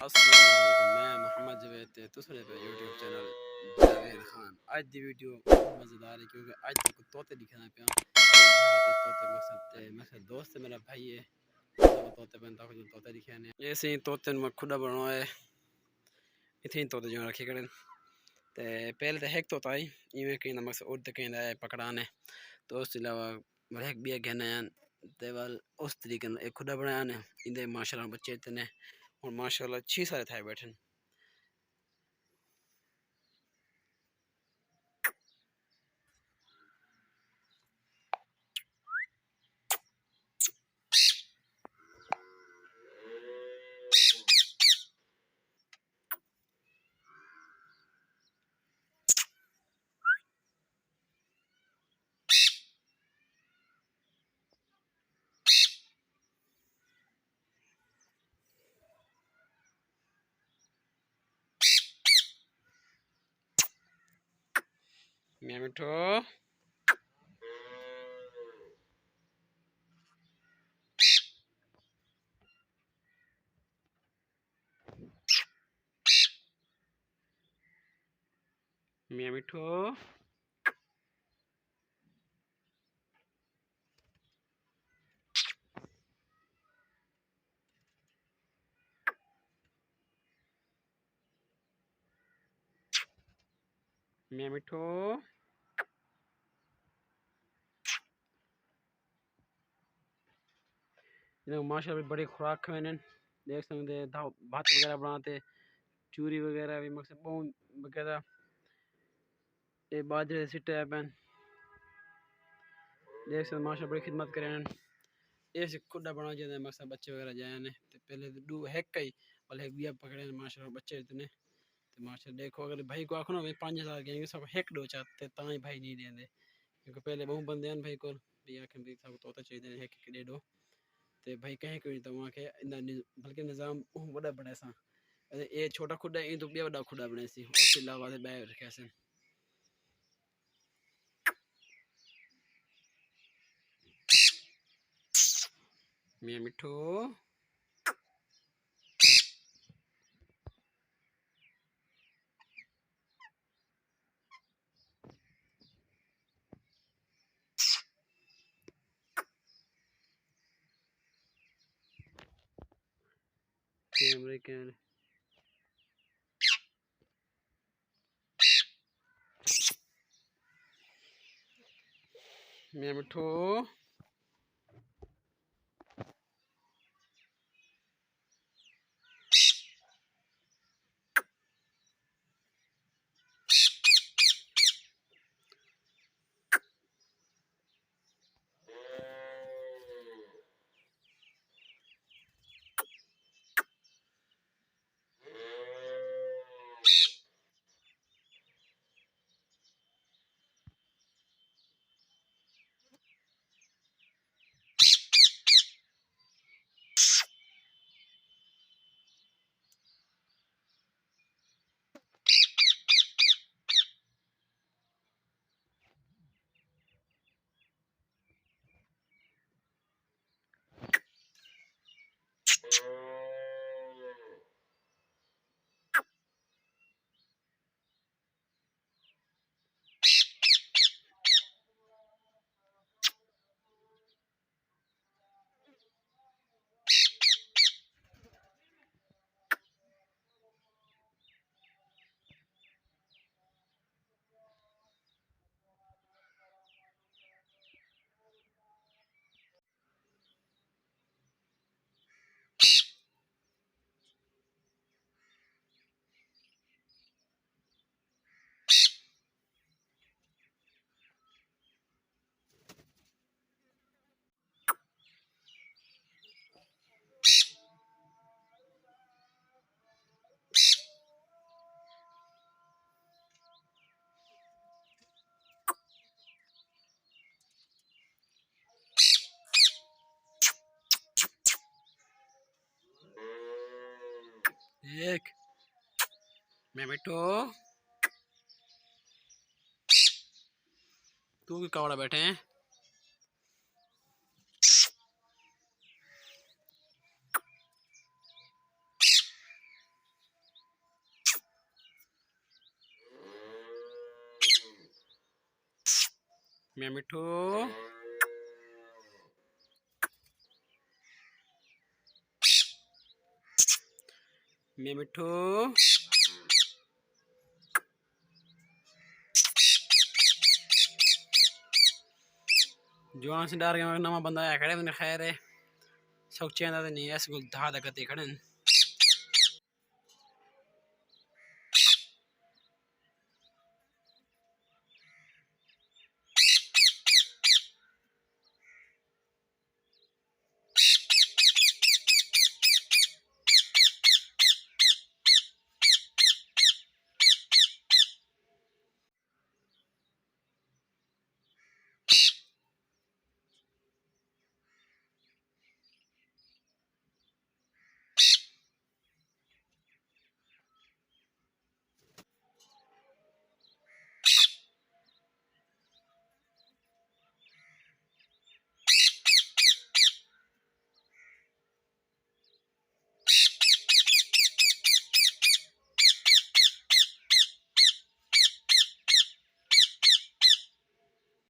अस्सलाम वालेकुम, मैं मोहम्मद जवेद ते तुसरे पे यूट्यूब चैनल जावेद खान। आज दी वीडियो मज़ेदार है क्योंकि आज तक तोते दिखाना पे तोते मकसद दोस्त है मेरा भाई है तोते बनता कुछ तोते दिखाने ऐसे ही तोते में खुदा बनो है इथे ही तोते जो रखे करें ते पहले तो हेक तोता ही इवें कहीं मकसद उड़ कहीं पकड़ाने तो उसके अलावा हेक भी कहने ते वाल उस तरीके एक खुदा बनाया ने इंदे माशाल्लाह बच्चे इतने और माशाल्लाह 6 सारे थे बैठे मियाँ मिठो मियाँ मिठो मियाँ मिठो माशाल्लाह बड़ी खुराक खाने देख सकते भात वगैरह बनाते चूरी वगैरह भी मकसद बोन वगैरह ये बाजरे सिट्टे पैन देख सकते माशाल्लाह बड़ी खिदमत करें ऐसे खुदा बना जाते मकसद बच्चे वगैरह जाए ने तो पहले तो दू हैक कई और हैक बिया पकड़े माशाल्लाह बच्चे इतने तो माशाल्लाह देखो अगर भाई को आखो ना भाई 5,000 के सब हैक दो चाहते ताई भाई नहीं देंगे क्योंकि पहले बहु बंदे हैं भाई को भी आखिर भी सब तोता चाहिए हैक के दे दो तो भाई कहीं कोई तो वहाँ के बल्कि निज़ाम बड़ा बड़ा सा ये छोटा खुदा ये तो बिया बड़ा खुदा बने सी उसके अलावा से बैग रखे से मियाँ मिठो कैमरे कैमरे मियाँ मिठो एक मियाँ मिठो तू भी कावड़ा बैठे हैं मैं मिठू मैं मिठू जुआन से डर गया नवा बंदा आया खड़े मैंने खैर है सोचे नहीं ऐसे गुल धा खड़े